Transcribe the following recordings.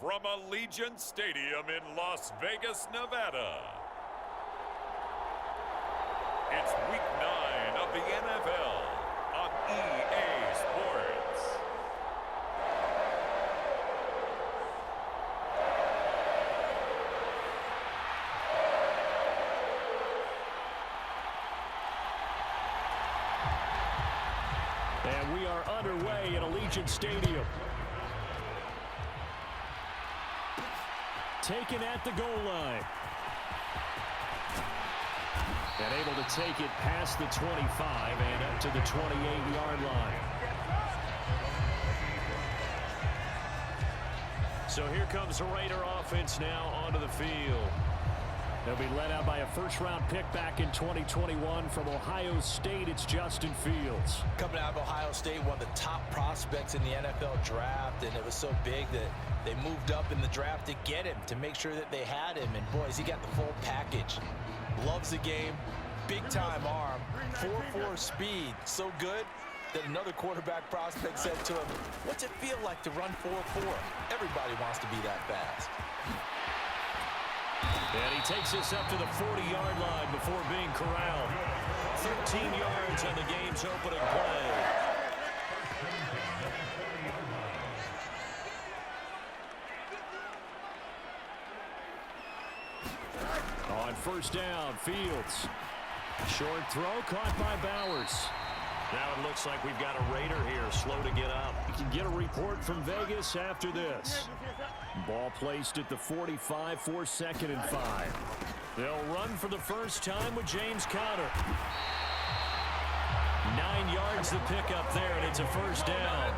from Allegiant Stadium in Las Vegas, Nevada. It's Week 9 of the NFL on EA Sports. And we are underway at Allegiant Stadium. Taken at the goal line. And able to take it past the 25 and up to the 28-yard line. So here comes the Raider offense now onto the field. They'll be led out by a first-round pick back in 2021 from Ohio State. It's Justin Fields. Coming out of Ohio State, one of the top prospects in the NFL draft, and it was so big that they moved up in the draft to get him, to make sure that they had him. And, boys, he got the full package. Loves the game, big-time arm, 4.4 speed, so good that another quarterback prospect said to him, "What's it feel like to run 4.4? Everybody wants to be that fast." And he takes us up to the 40-yard line before being corralled. 13 yards on the game's opening play. On first down, Fields. Short throw caught by Bowers. Now it looks like we've got a Raider here, slow to get up. You can get a report from Vegas after this. Ball placed at the 45 for 2nd and 5. They'll run for the first time with James Conner. 9 yards to pick up there, and it's a first down.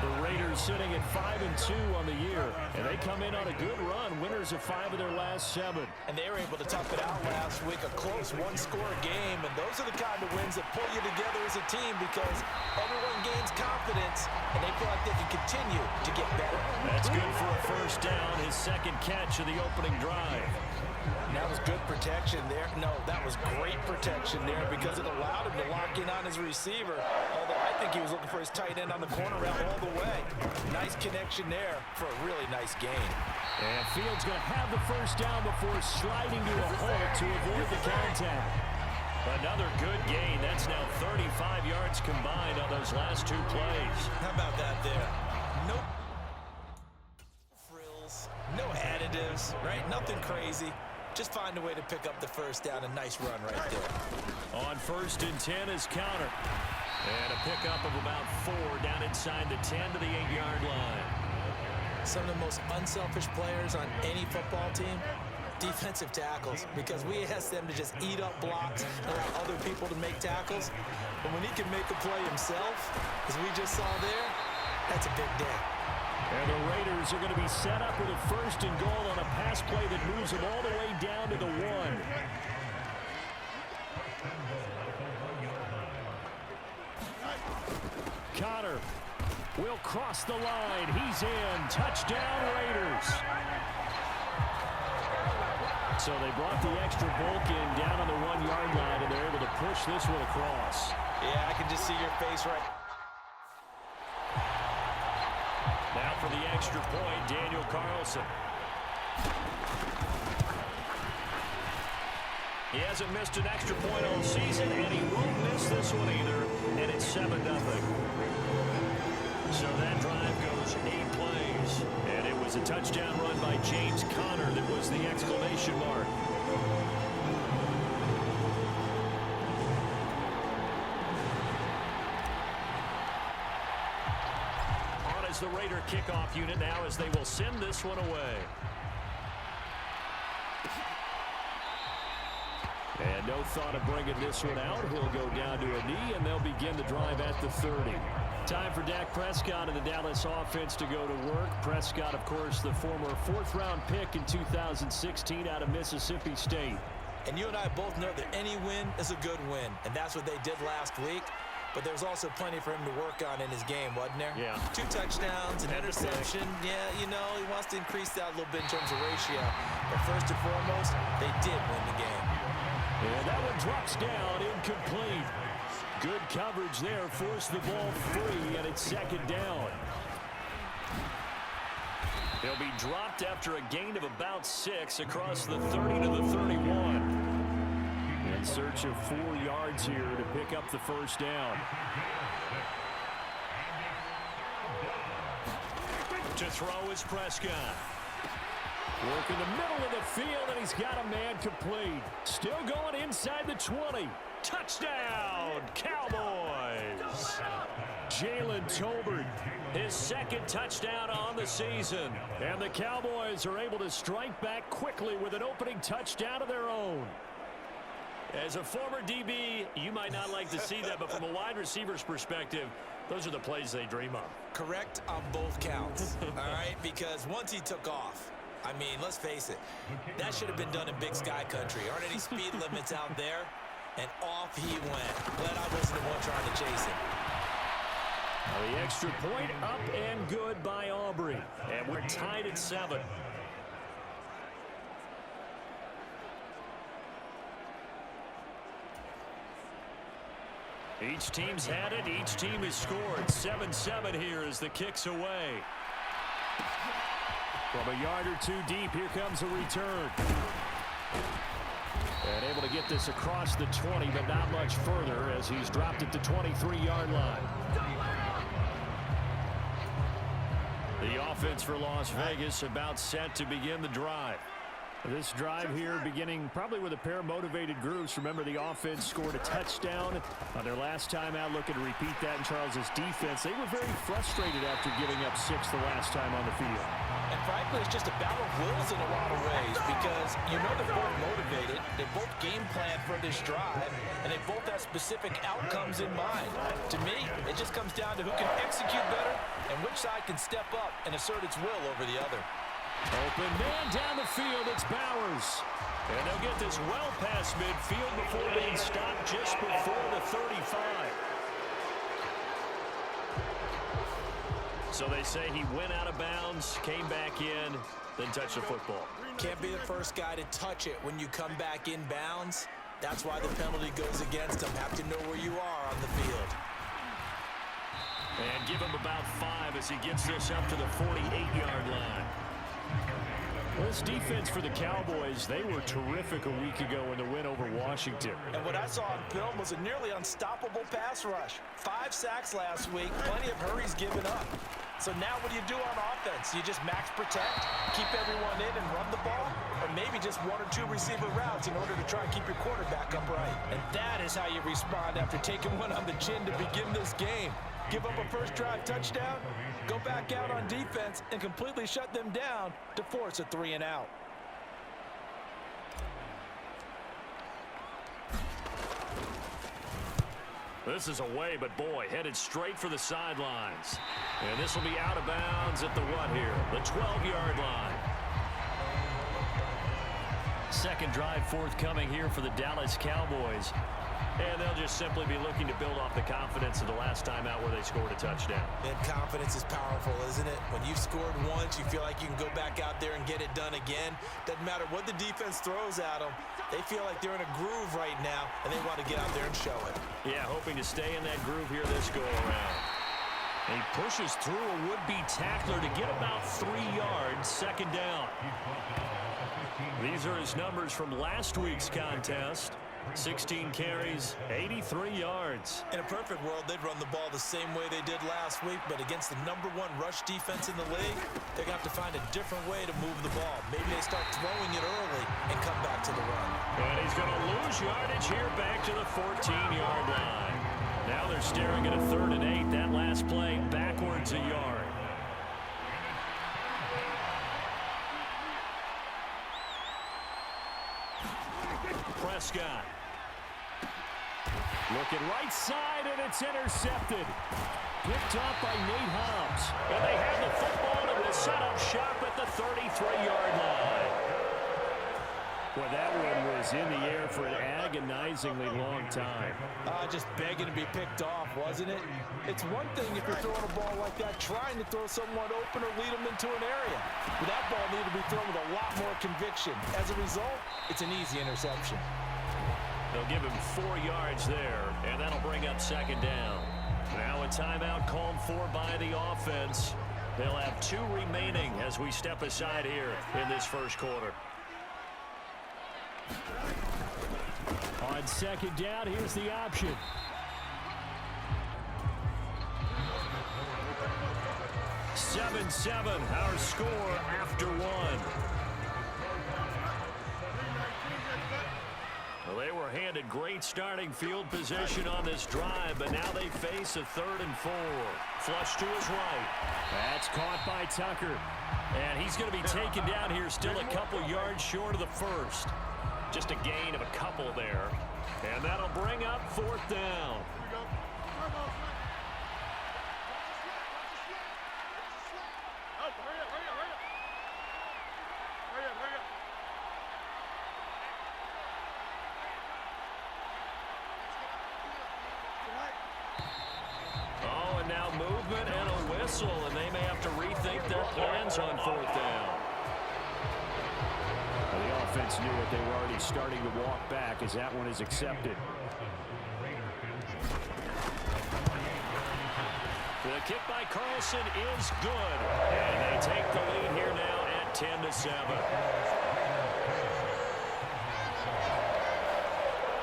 The Raiders sitting at 5-2 on the year, and they come in on a good run, winners of 5 of their last 7. And they were able to tough it out last week, a close one-score game, and those are the kind of wins that pull you together as a team because everyone gains confidence, and they feel like they can continue to get better. That's good for a first down, his second catch of the opening drive. And that was good protection there. No, that was great protection there because it allowed him to lock in on his receiver, although I think he was looking for his tight end on the corner route all the way. Nice connection there for a really nice gain. And Fields going to have the first down before sliding to a halt to avoid the contact. Another good gain. That's now 35 yards combined on those last 2 plays. How about that there? No frills, no additives, right? Nothing crazy. Just find a way to pick up the first down. A nice run right there. On 1st and 10 is Conner. And a pickup of about 4 down inside the 10 to the 8-yard line. Some of the most unselfish players on any football team, defensive tackles, because we ask them to just eat up blocks and allow other people to make tackles. And when he can make a play himself, as we just saw there, that's a big day. And the Raiders are going to be set up with a 1st and goal on a pass play that moves them all the way down to the 1. Conner will cross the line. He's in. Touchdown, Raiders. So they brought the extra bulk in down on the 1-yard line, and they're able to push this one across. Yeah, I can just see your face right. Now for the extra point, Daniel Carlson. He hasn't missed an extra point all season, and he won't miss this one either, and it's 7-0. So that drive goes 8 plays, and it was a touchdown run by James Conner that was the exclamation mark. On is the Raider kickoff unit now as they will send this one away. And no thought of bringing this one out. He'll go down to a knee, and they'll begin the drive at the 30. Time for Dak Prescott and the Dallas offense to go to work. Prescott, of course, the former 4th-round pick in 2016 out of Mississippi State. And you and I both know that any win is a good win, and that's what they did last week. But there's also plenty for him to work on in his game, wasn't there? Yeah. 2 touchdowns, an interception. Yeah, you know, he wants to increase that a little bit in terms of ratio. But first and foremost, they did win the game. And that one drops down, incomplete. Good coverage there, forced the ball free, and it's 2nd down. He'll be dropped after a gain of about 6 across the 30 to the 31. In search of 4 yards here to pick up the first down. To throw is Prescott. Work in the middle of the field, and he's got a man complete. Still going inside the 20. Touchdown, Cowboys! Jalen Tolbert, his second touchdown on the season. And the Cowboys are able to strike back quickly with an opening touchdown of their own. As a former DB, you might not like to see that, but from a wide receiver's perspective, those are the plays they dream of. Correct on both counts, all right? Because once he took off, I mean, let's face it, that should have been done in Big Sky Country. Aren't any speed limits out there? And off he went. Glad I wasn't the one trying to chase him. The extra point up and good by Aubrey. And we're tied at 7. Each team's had it. Each team has scored. 7-7 here as the kick's away. From a yard or 2 deep, here comes a return. And able to get this across the 20, but not much further as he's dropped at the 23-yard line. The offense for Las Vegas about set to begin the drive. This drive here beginning probably with a pair of motivated groups. Remember, the offense scored a touchdown on their last time out, looking to repeat that in Charles's defense. They were very frustrated after giving up 6 the last time on the field. And frankly, it's just a battle of wills in a lot of ways because you know they're both motivated. They both game plan for this drive, and they both have specific outcomes in mind. To me, it just comes down to who can execute better and which side can step up and assert its will over the other. Open man down the field, it's Bowers. And they'll get this well past midfield before being stopped just before the 35. So they say he went out of bounds, came back in, then touched the football. Can't be the first guy to touch it when you come back in bounds. That's why the penalty goes against him. Have to know where you are on the field. And give him about 5 as he gets this up to the 48-yard line. Well, this defense for the Cowboys, they were terrific a week ago in the win over Washington. And what I saw on film was a nearly unstoppable pass rush. 5 sacks last week, plenty of hurries given up. So now what do you do on offense? You just max protect, keep everyone in and run the ball, or maybe just 1 or 2 receiver routes in order to try and keep your quarterback upright. And that is how you respond after taking one on the chin to begin this game. Give up a first drive touchdown, go back out on defense and completely shut them down to force a 3 and out. This is away, but boy, headed straight for the sidelines. And this will be out of bounds at the what here? The 12-yard line. Second drive forthcoming here for the Dallas Cowboys. And they'll just simply be looking to build off the confidence of the last time out where they scored a touchdown. And confidence is powerful, isn't it? When you've scored once, you feel like you can go back out there and get it done again. Doesn't matter what the defense throws at them. They feel like they're in a groove right now, and they want to get out there and show it. Yeah, hoping to stay in that groove here this go-around. He pushes through a would-be tackler to get about 3 yards, second down. These are his numbers from last week's contest. 16 carries, 83 yards. In a perfect world, they'd run the ball the same way they did last week, but against the #1 rush defense in the league, they're going to have to find a different way to move the ball. Maybe they start throwing it early and come back to the run. And he's going to lose yardage here back to the 14-yard line. Now they're staring at a 3rd and 8. That last play backwards a yard. Prescott. Looking right side, and it's intercepted. Picked off by Nate Hobbs. And they have the football and will set up shop at the 33-yard line. Well, that one was in the air for an agonizingly long time. Just begging to be picked off, wasn't it? It's one thing if you're throwing a ball like that, trying to throw someone open or lead them into an area. But that ball needed to be thrown with a lot more conviction. As a result, it's an easy interception. They'll give him 4 yards there, and that'll bring up second down. Now a timeout called for by the offense. They'll have 2 remaining as we step aside here in this first quarter. On second down, here's the option. Seven, our score after 1. Well, they were handed great starting field position on this drive, but now they face a 3rd and 4. Flush to his right. That's caught by Tucker. And he's going to be taken down here still a couple yards short of the first. Just a gain of a couple there. And that'll bring up 4th down. Movement and a whistle, and they may have to rethink their plans on 4th down. Well, the offense knew it. They were already starting to walk back as that one is accepted. The kick by Carlson is good, and they take the lead here now at 10-7.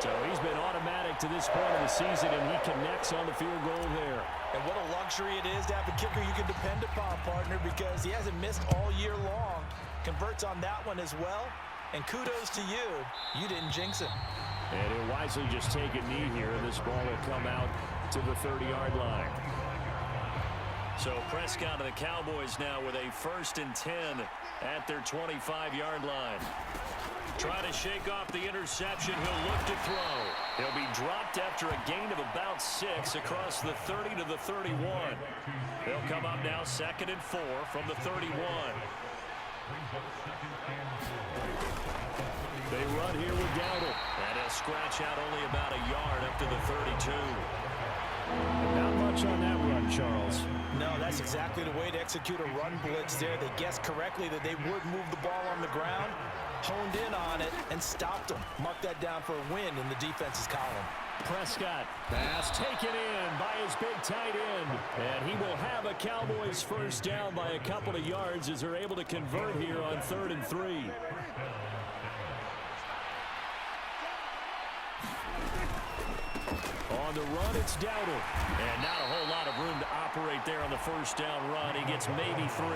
So he's been automatic to this point of the season, and he connects on the field goal there. And what a luxury it is to have a kicker you can depend upon, partner, because he hasn't missed all year long. Converts on that one as well. And kudos to you. You didn't jinx him. And he'll wisely just take a knee here, and this ball will come out to the 30-yard line. So Prescott and the Cowboys now with a 1st and 10 at their 25-yard line. Trying to shake off the interception. He'll look to throw. He'll be dropped after a gain of about 6 across the 30 to the 31. They'll come up now 2nd and 4 from the 31. They run here with Dowdle. And he'll scratch out only about a yard up to the 32. Not much on that run, Charles. No, that's exactly the way to execute a run blitz there. They guessed correctly that they would move the ball on the ground, honed in on it, and stopped them. Mark that down for a win in the defense's column. Prescott, pass taken in by his big tight end. And he will have a Cowboys 1st down by a couple of yards as they're able to convert here on 3rd and 3. On the run, it's Dowdle. And not a whole lot of room to operate there on the 1st down run. He gets maybe 3.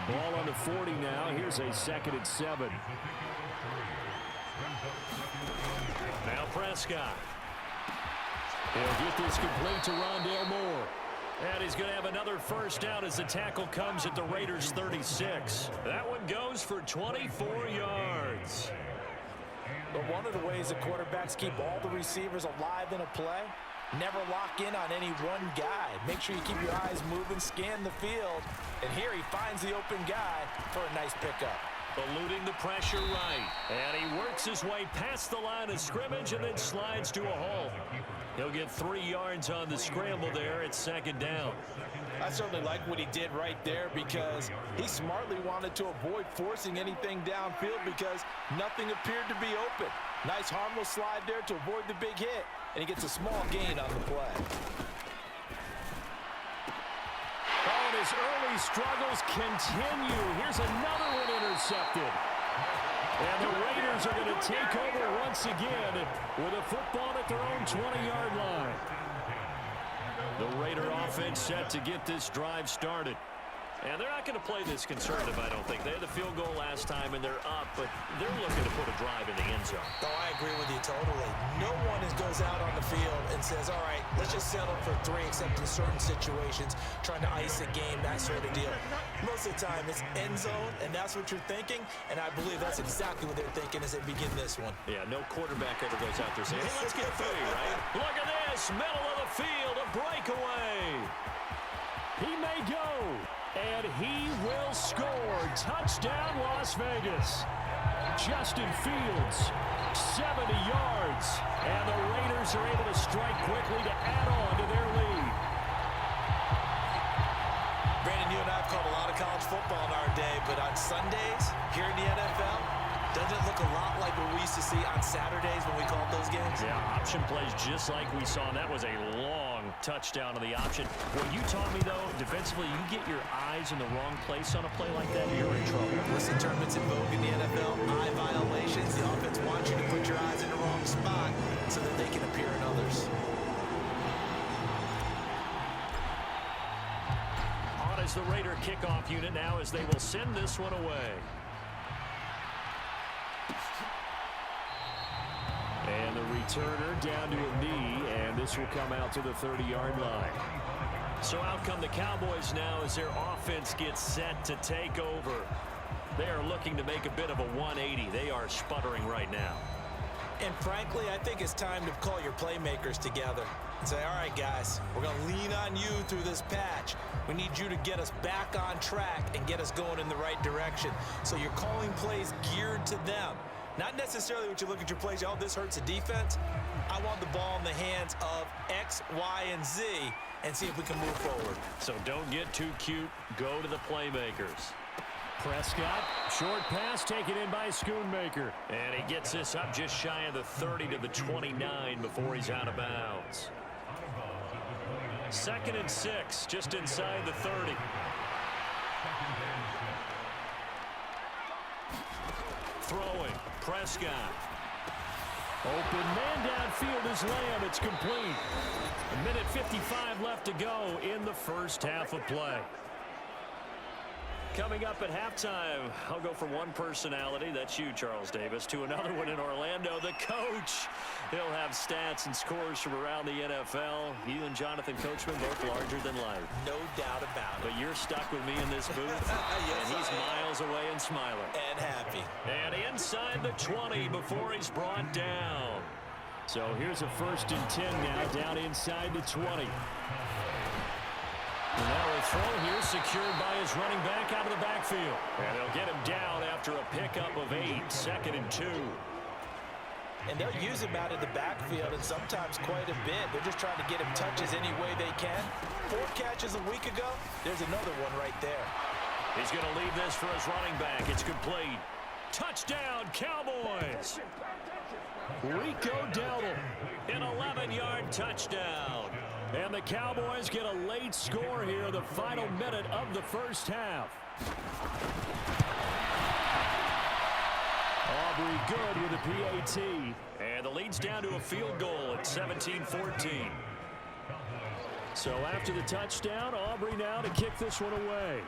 Ball on the 40 now. Here's a 2nd and 7. Now Prescott. He'll get this complete to Rondale Moore. And he's going to have another 1st down as the tackle comes at the Raiders' 36. That one goes for 24 yards. But one of the ways that quarterbacks keep all the receivers alive in a play, never lock in on any one guy. Make sure you keep your eyes moving, scan the field. And here he finds the open guy for a nice pickup. Eluding the pressure right. And he works his way past the line of scrimmage and then slides to a halt. He'll get 3 yards on the scramble there at 2nd down. I certainly like what he did right there because he smartly wanted to avoid forcing anything downfield because nothing appeared to be open. Nice harmless slide there to avoid the big hit, and he gets a small gain on the play. Oh, and his early struggles continue. Here's another one intercepted. And the Raiders are going to take over once again with a football at their own 20-yard line. The Raider offense set to get this drive started. And they're not going to play this conservative, I don't think. They had the field goal last time, and they're up, but they're looking to put a drive in the end zone. Oh, I agree with you totally. No one goes out on the field and says, all right, let's just settle for 3, except in certain situations, trying to ice a game, that sort of deal. Most of the time, it's end zone, and that's what you're thinking, and I believe that's exactly what they're thinking as they begin this one. Yeah, no quarterback ever goes out there saying, hey, let's get 3, right? Look at this, middle of the field, a breakaway. He may go. And he will score. Touchdown, Las Vegas. Justin Fields, 70 yards. And the Raiders are able to strike quickly to add on to their lead. Brandon, you and I have called a lot of college football in our day, but on Sundays, here in the NFL, doesn't it look a lot like what we used to see on Saturdays when we called those games? Yeah, option plays just like we saw, and that was a long touchdown on the option. What you taught me, though, defensively, you get your eyes in the wrong place on a play like that, you're in trouble. Listen, tournaments in vogue in the NFL, eye violations. The offense wants you to put your eyes in the wrong spot so that they can appear in others. On is the Raider kickoff unit now as they will send this one away. And the returner down to a knee, and this will come out to the 30-yard line. So out come the Cowboys now as their offense gets set to take over. They are looking to make a bit of a 180. They are sputtering right now. And frankly, I think it's time to call your playmakers together and say, all right, guys, we're going to lean on you through this patch. We need you to get us back on track and get us going in the right direction. So you're calling plays geared to them. Not necessarily what you look at your plays, oh, this hurts the defense. I want the ball in the hands of X, Y, and Z and see if we can move forward. So don't get too cute. Go to the playmakers. Prescott, short pass taken in by Schoonmaker. And he gets this up just shy of the 30 to the 29 before he's out of bounds. 2nd and 6, just inside the 30. Throwing, Prescott. Open man downfield is Lamb. It's complete. 1:55 left to go in the first half of play. Coming up at halftime, I'll go from one personality, that's you, Charles Davis, to another one in Orlando, the coach. He'll have stats and scores from around the NFL. You and Jonathan Coachman both larger than life. No doubt about it. But you're stuck with me in this booth, yes, and he's miles away and smiling. And happy. And inside the 20 before he's brought down. So here's a 1st and 10 now, down inside the 20. And now a throw here secured by his running back out of the backfield. And they'll get him down after a pickup of 8, 2nd and 2. And they'll use him out of the backfield and sometimes quite a bit. They're just trying to get him touches any way they can. 4 catches a week ago. There's another one right there. He's going to leave this for his running back. It's complete. Touchdown, Cowboys. Rico Dowdle, an 11-yard touchdown. And the Cowboys get a late score here, the final minute of the first half. Aubrey good with a PAT. And the lead's down to a field goal at 17-14. So after the touchdown, Aubrey now to kick this one away.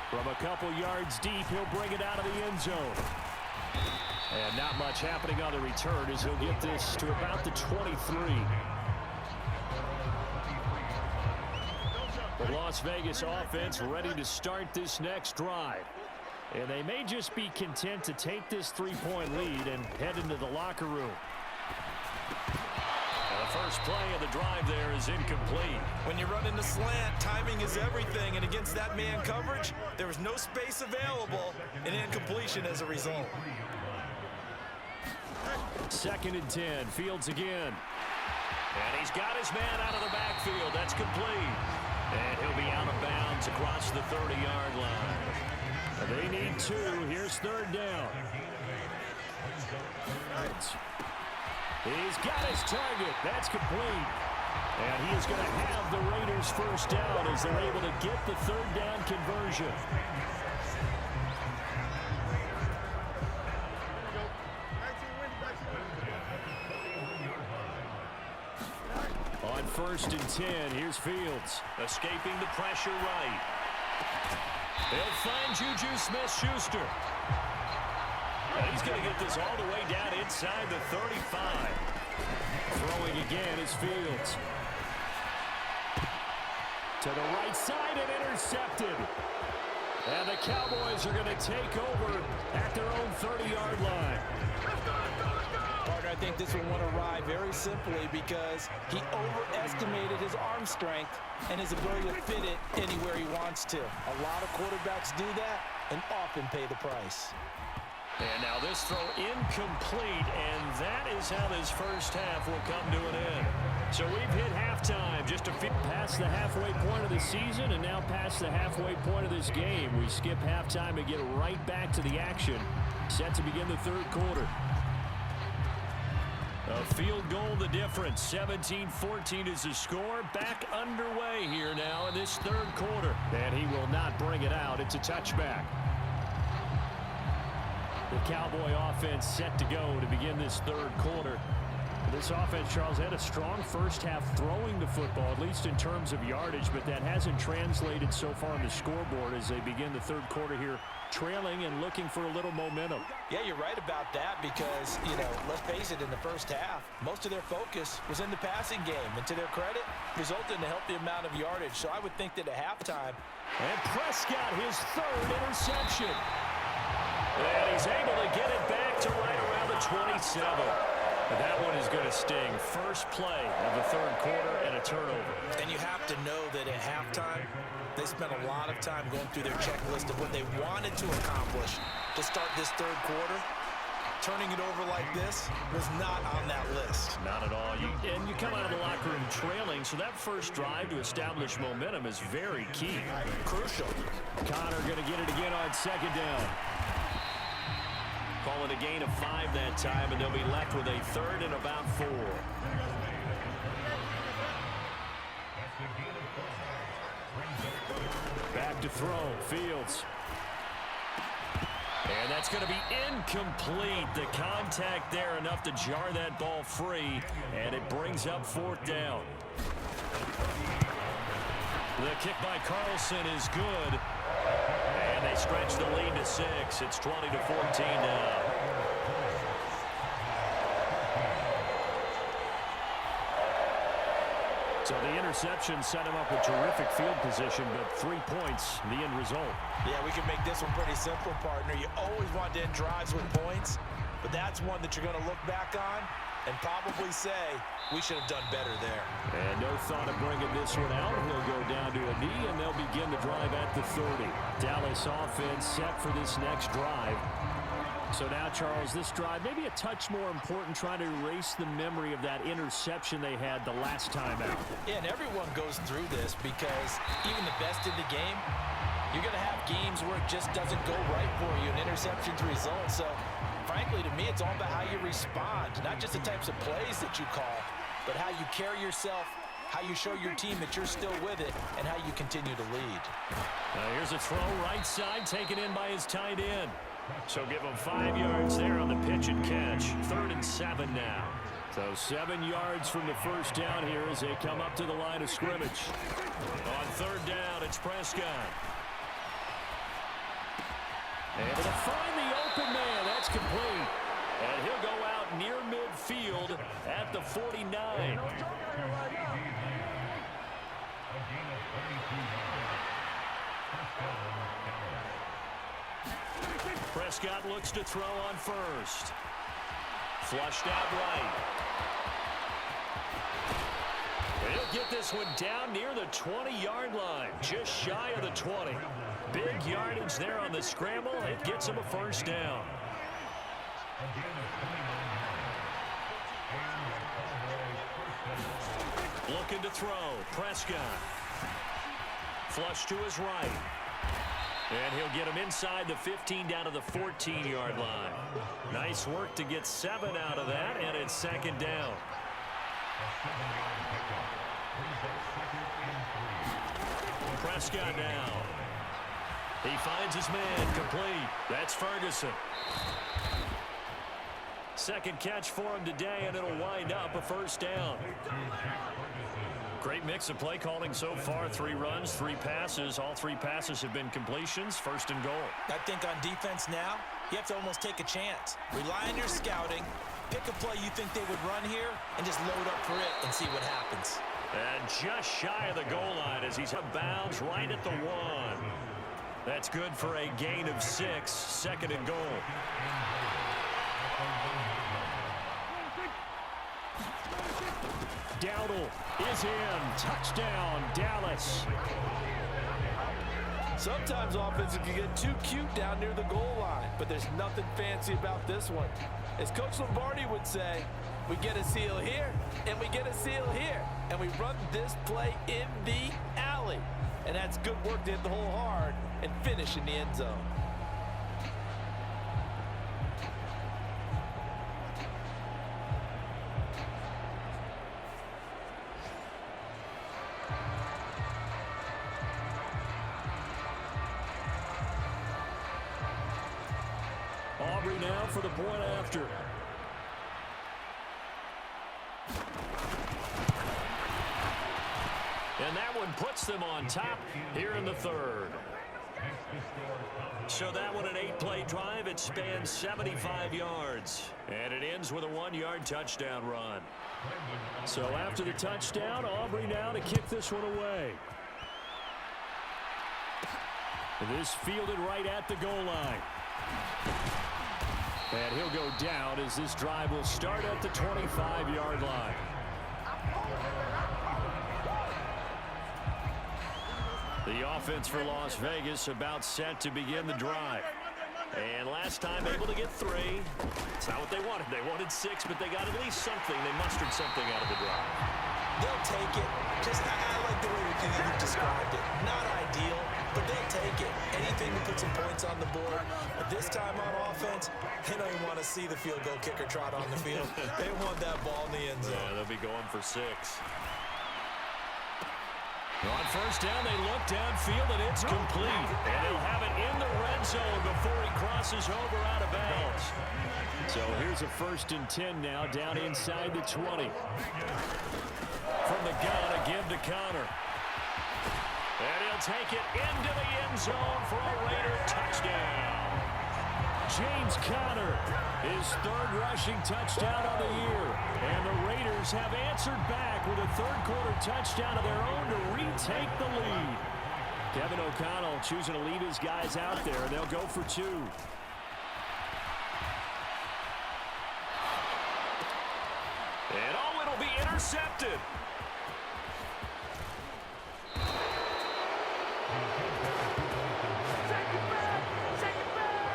From a couple yards deep, he'll bring it out of the end zone. And not much happening on the return as he'll get this to about the 23. The Las Vegas offense ready to start this next drive. And they may just be content to take this 3-point lead and head into the locker room. And the first play of the drive there is incomplete. When you're running the slant, timing is everything. And against that man coverage, there was no space available, and incompletion as a result. 2nd and 10, Fields again. And he's got his man out of the backfield. That's complete. And he'll be out of bounds across the 30-yard line. They need 2. Here's 3rd down. He's got his target. That's complete. And he is going to have the Raiders' first down as they're able to get the 3rd down conversion. On 1st and 10, here's Fields. Escaping the pressure right. They'll find Juju Smith-Schuster. And he's going to get this all the way down inside the 35. Throwing again is Fields. To the right side and intercepted. And the Cowboys are going to take over at their own 30-yard line. Partner, I think this one went awry very simply because he overestimated his arm strength and his ability to fit it anywhere he wants to. A lot of quarterbacks do that and often pay the price. And now this throw incomplete, and that is how this first half will come to an end. So we've hit halftime, just a few past the halfway point of the season and now past the halfway point of this game. We skip halftime and get right back to the action, set to begin the 3rd quarter. A field goal the difference. 17-14 is the score. Back underway here now in this third quarter. And he will not bring it out. It's a touchback. The Cowboy offense set to go to begin this third quarter. This offense, Charles, had a strong first half throwing the football, at least in terms of yardage, but that hasn't translated so far on the scoreboard as they begin the third quarter here, trailing and looking for a little momentum. Yeah, you're right about that because, let's face it, in the first half, most of their focus was in the passing game. And to their credit, resulted in a healthy amount of yardage. So I would think that at halftime. And Prescott, his third interception. And he's able to get it back to right around the 27. That one is going to sting. First play of the third quarter and a turnover. And you have to know that at halftime, they spent a lot of time going through their checklist of what they wanted to accomplish to start this third quarter. Turning it over like this was not on that list. Not at all. And you come out of the locker room trailing, so that first drive to establish momentum is very key. Crucial. Connor going to get it again on second down. Call it a gain of 5 that time, and they'll be left with a third and about 4. Back to throw. Fields. And that's going to be incomplete. The contact there enough to jar that ball free, and it brings up fourth down. The kick by Carlson is good. And they stretch the lead to 6. It's 20-14 now. So the interception set him up with terrific field position, but 3 points, the end result. Yeah, we can make this one pretty simple, partner. You always want to end drives with points, but that's one that you're going to look back on and probably say, we should have done better there. And no thought of bringing this one out. He'll go down to a knee, and they'll begin the drive at the 30. Dallas offense set for this next drive. So now, Charles, this drive maybe a touch more important, trying to erase the memory of that interception they had the last time out. Yeah, and everyone goes through this because even the best in the game, you're going to have games where it just doesn't go right for you, and interceptions result. So, frankly, to me, it's all about how you respond, not just the types of plays that you call, but how you carry yourself, how you show your team that you're still with it, and how you continue to lead. Here's a throw right side, taken in by his tight end. So give him 5 yards there on the pitch and catch. 3rd and 7 now. So 7 yards from the first down here as they come up to the line of scrimmage. On 3rd down, it's Prescott. Able to find the open man. That's complete. And he'll go out near midfield at the 49. Prescott looks to throw on first. Flushed out right. He'll get this one down near the 20-yard line, just shy of the 20. Big yardage there on the scramble. It gets him a first down. Looking to throw. Prescott. Flush to his right. And he'll get him inside the 15 down to the 14-yard line. Nice work to get 7 out of that, and it's 2nd down. Prescott now. He finds his man complete. That's Ferguson. Second catch for him today, and it'll wind up a first down. Great mix of play calling so far. 3 runs, 3 passes. All 3 passes have been completions. 1st and goal. I think on defense now, you have to almost take a chance. Rely on your scouting. Pick a play you think they would run here and just load up for it and see what happens. And just shy of the goal line as he's out of bounds right at the 1. That's good for a gain of 6. 2nd and goal. Dowdle is in. Touchdown, Dallas. Sometimes offenses can get too cute down near the goal line, but there's nothing fancy about this one. As Coach Lombardi would say, we get a seal here, and we get a seal here, and we run this play in the alley. And that's good work to hit the hole hard and finish in the end zone. for the point after. And that one puts them on top here in the third. So that one, an 8-play drive. It spans 75 yards. And it ends with a 1-yard touchdown run. So after the touchdown, Aubrey now to kick this one away. This fielded right at the goal line. And he'll go down as this drive will start at the 25-yard line. The offense for Las Vegas about set to begin the drive. And last time able to get 3. It's not what they wanted. They wanted 6, but they got at least something. They mustered something out of the drive. They'll take it. I like the way you described it. Not ideal, but they'll take it. Anything to put some points on the board. But this time on offense, they don't even want to see the field goal kicker trot on the field. They want that ball in the end zone. Yeah, they'll be going for 6. On first down, they look downfield, and it's complete. And he'll have it in the red zone before he crosses over out of bounds. So here's a 1st and 10 now, down inside the 20. From the gun, a give to Connor. And he'll take it into the end zone for a Raider touchdown. James Conner, his 3rd rushing touchdown of the year. And the Raiders have answered back with a 3rd-quarter touchdown of their own to retake the lead. Kevin O'Connell choosing to leave his guys out there. They'll go for 2. And it'll be intercepted.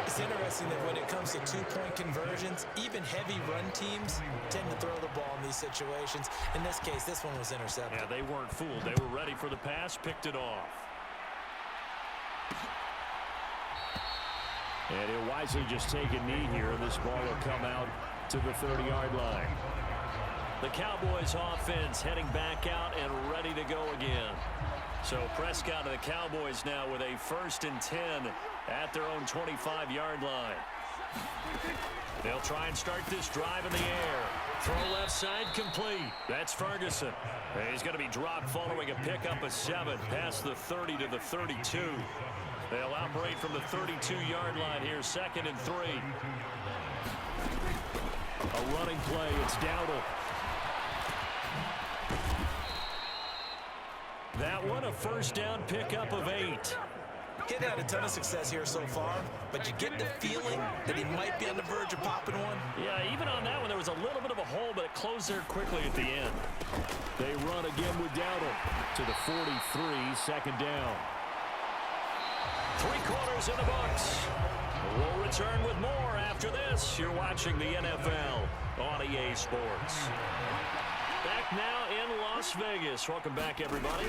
It's interesting that when it comes to 2-point conversions, even heavy run teams tend to throw the ball in these situations. In this case, this one was intercepted. Yeah, they weren't fooled. They were ready for the pass, picked it off. And he'll wisely just take a knee here, and this ball will come out to the 30-yard line. The Cowboys offense heading back out and ready to go again. So Prescott of the Cowboys now with a 1st and 10 at their own 25-yard line. They'll try and start this drive in the air. Throw left side complete. That's Ferguson. He's going to be dropped following a pickup of 7 past the 30 to the 32. They'll operate from the 32-yard line here, 2nd and 3. A running play. It's Dowdle. That one, a 1st down pickup of 8. He'd had a ton of success here so far, but you get the feeling that he might be on the verge of popping one. Yeah, even on that one, there was a little bit of a hole, but it closed there quickly at the end. They run again with Dowdle to the 43, 2nd down. 3 quarters in the books. We'll return with more after this. You're watching the NFL on EA Sports. Back now in Las Vegas. Welcome back, everybody.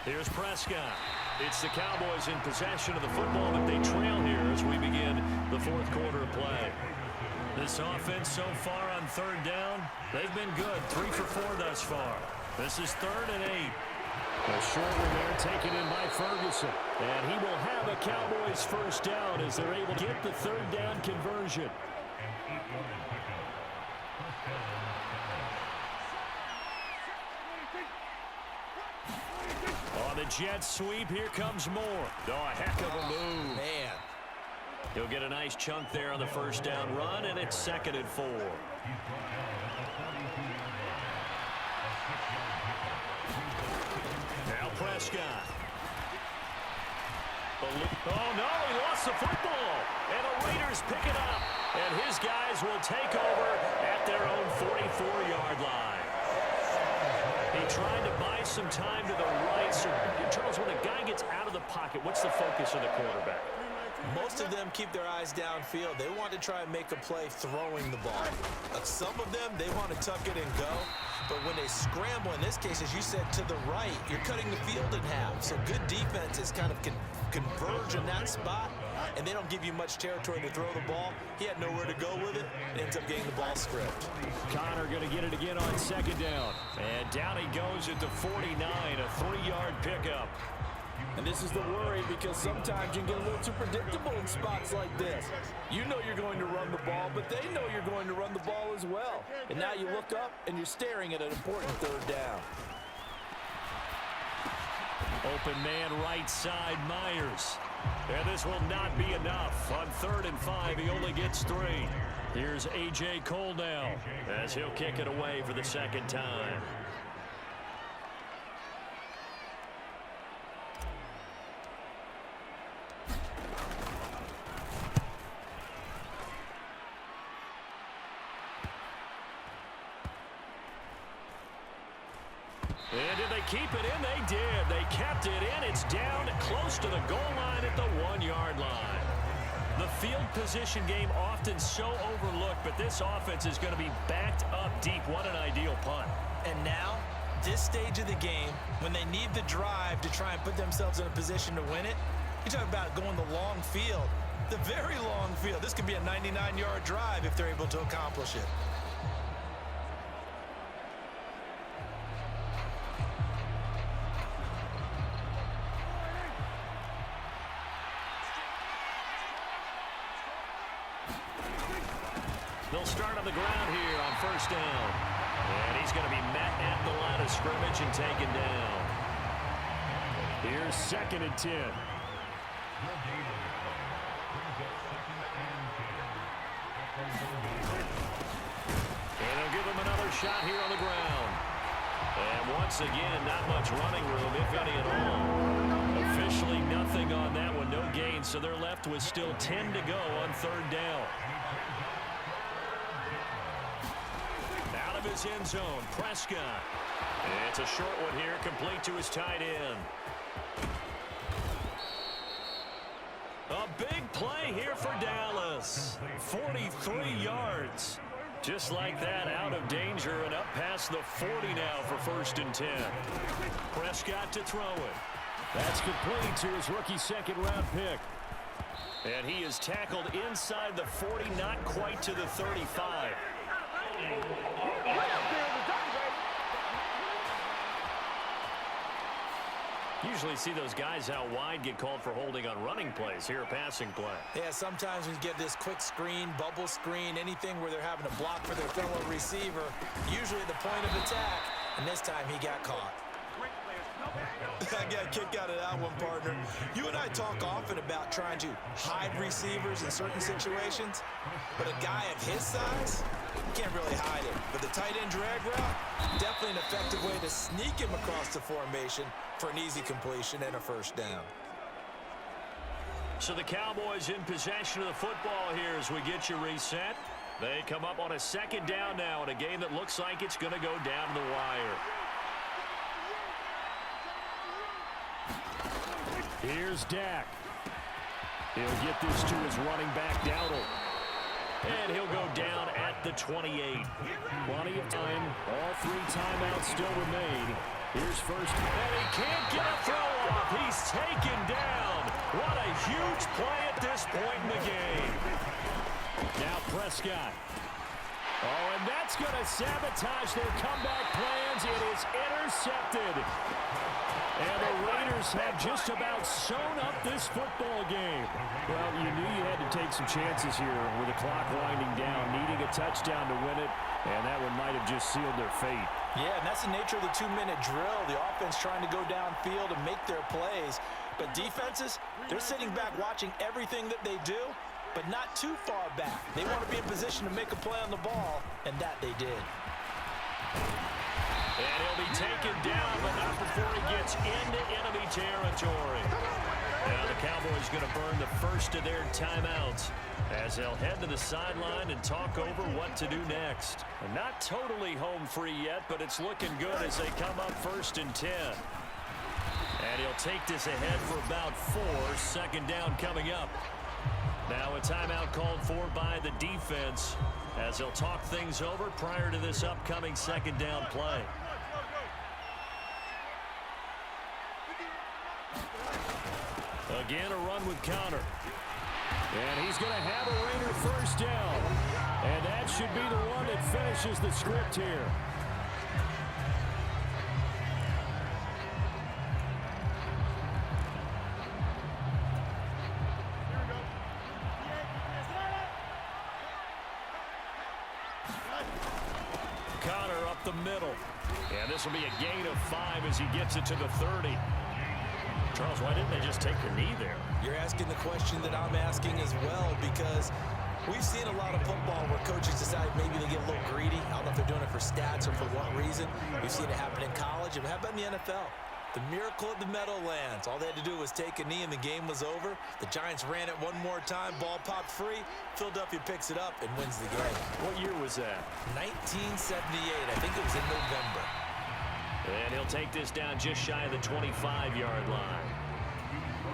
Here's Prescott. It's the Cowboys in possession of the football, but they trail here as we begin the 4th quarter of play. This offense so far on 3rd down, they've been good. 3 for 4 thus far. This is 3rd and 8. A short one there taken in by Ferguson. And he will have a Cowboys 1st down as they're able to get the 3rd down conversion. On the jet sweep, here comes Moore. Oh, a heck of a move. Man. He'll get a nice chunk there on the 1st down run, and it's 2nd and 4. Now Prescott. Oh, no, he lost the football. And the Raiders pick it up. And his guys will take over at their own 44-yard line. He tried to buy some time to the right. So, Charles, when a guy gets out of the pocket, what's the focus of the quarterback? Most of them keep their eyes downfield. They want to try and make a play throwing the ball. Some of them, they want to tuck it and go. But when they scramble, in this case, as you said, to the right, you're cutting the field in half. So good defenses kind of converge in that spot, and they don't give you much territory to throw the ball. He had nowhere to go with it, and ends up getting the ball stripped. Connor going to get it again on 2nd down. And down he goes at the 49, a 3-yard pickup. And this is the worry because sometimes you can get a little too predictable in spots like this. You know you're going to run the ball, but they know you're going to run the ball as well. And now you look up and you're staring at an important third down. Open man right side, Myers. And this will not be enough. On 3rd and 5, he only gets 3. Here's A.J. Cole now as he'll kick it away for the second time. And did they keep it in? They did. They kept it in. It's down close to the goal line at the 1-yard line. The field position game often so overlooked, but this offense is going to be backed up deep. What an ideal punt. And now, this stage of the game, when they need the drive to try and put themselves in a position to win it, you talk about going the long field, the very long field. This could be a 99-yard drive if they're able to accomplish it. They'll start on the ground here on 1st down. And he's going to be met at the line of scrimmage and taken down. Here's 2nd and 10. And they'll give him another shot here on the ground. And once again, not much running room, if any at all. Officially nothing on that one, no gain, so they're left with still 10 to go on 3rd down. Out of his end zone, Prescott. It's a short one here, complete to his tight end. A big play here for Dallas. 43 yards. Just like that, out of danger and up past the 40 now for 1st and 10. Prescott to throw it. That's complete to his rookie 2nd-round pick. And he is tackled inside the 40, not quite to the 35. Usually see those guys out wide get called for holding on running plays. Here a passing play. Yeah, sometimes we get this quick screen, bubble screen, anything where they're having to block for their fellow receiver, usually at the point of attack, and this time he got caught. I got a kick out of that one, partner. You and I talk often about trying to hide receivers in certain situations, but a guy of his size, you can't really hide him. But the tight end drag route, definitely an effective way to sneak him across the formation for an easy completion and a 1st down. So the Cowboys in possession of the football here as we get you reset. They come up on a 2nd down now in a game that looks like it's going to go down the wire. Here's Dak. He'll get this to his running back, Dowdle. And he'll go down at the 28. Plenty of time. All 3 timeouts still remain. Here's 1st. And he can't get a throw off. He's taken down. What a huge play at this point in the game. Now Prescott. Oh, and that's going to sabotage their comeback plans. It is intercepted. And the Raiders have just about sewn up this football game. Well, you knew you had to take some chances here with the clock winding down, needing a touchdown to win it, and that one might have just sealed their fate. Yeah, and that's the nature of the 2-minute drill. The offense trying to go downfield and make their plays. But defenses, they're sitting back watching everything that they do, but not too far back. They want to be in position to make a play on the ball, and that they did. And he'll be taken down, but not before he gets into enemy territory. Now the Cowboys going to burn the first of their timeouts as they'll head to the sideline and talk over what to do next. And not totally home free yet, but it's looking good as they come up 1st and 10. And he'll take this ahead for about 4. 2nd down coming up. Now a timeout called for by the defense as they'll talk things over prior to this upcoming 2nd down play. Again, a run with Connor. And he's going to have a Raider 1st down. And that should be the one that finishes the script here. O'Connor up the middle. And this will be a gain of 5 as he gets it to the 30. Charles, why didn't they just take the knee there? You're asking the question that I'm asking as well, because we've seen a lot of football where coaches decide maybe they get a little greedy. I don't know if they're doing it for stats or for what reason. We've seen it happen in college, and how about in the NFL? The miracle of the Meadowlands. All they had to do was take a knee and the game was over. The Giants ran it one more time. Ball popped free. Philadelphia picks it up and wins the game. What year was that? 1978. I think it was in November. And he'll take this down just shy of the 25-yard line.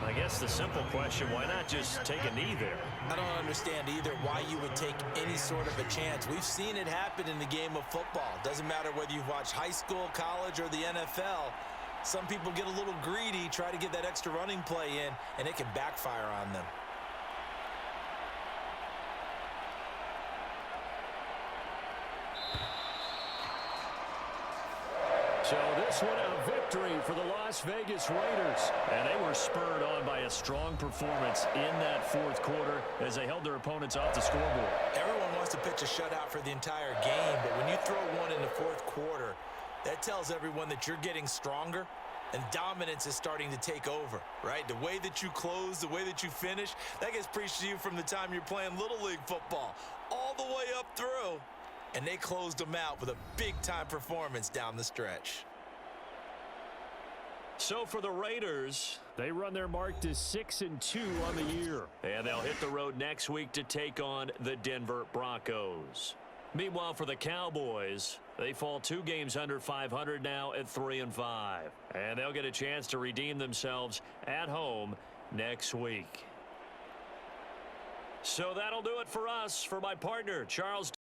I guess the simple question, why not just take a knee there? I don't understand either why you would take any sort of a chance. We've seen it happen in the game of football. Doesn't matter whether you watch high school, college, or the NFL. Some people get a little greedy, try to get that extra running play in, and it can backfire on them. So this one a victory for the Las Vegas Raiders. And they were spurred on by a strong performance in that fourth quarter as they held their opponents off the scoreboard. Everyone wants to pitch a shutout for the entire game, but when you throw one in the fourth quarter, that tells everyone that you're getting stronger and dominance is starting to take over, right? The way that you close, the way that you finish, that gets preached to you from the time you're playing Little League football all the way up through. And they closed them out with a big-time performance down the stretch. So for the Raiders, they run their mark to 6-2 on the year. And they'll hit the road next week to take on the Denver Broncos. Meanwhile, for the Cowboys, they fall 2 games under 500 now at 3-5. And they'll get a chance to redeem themselves at home next week. So that'll do it for us. For my partner, Charles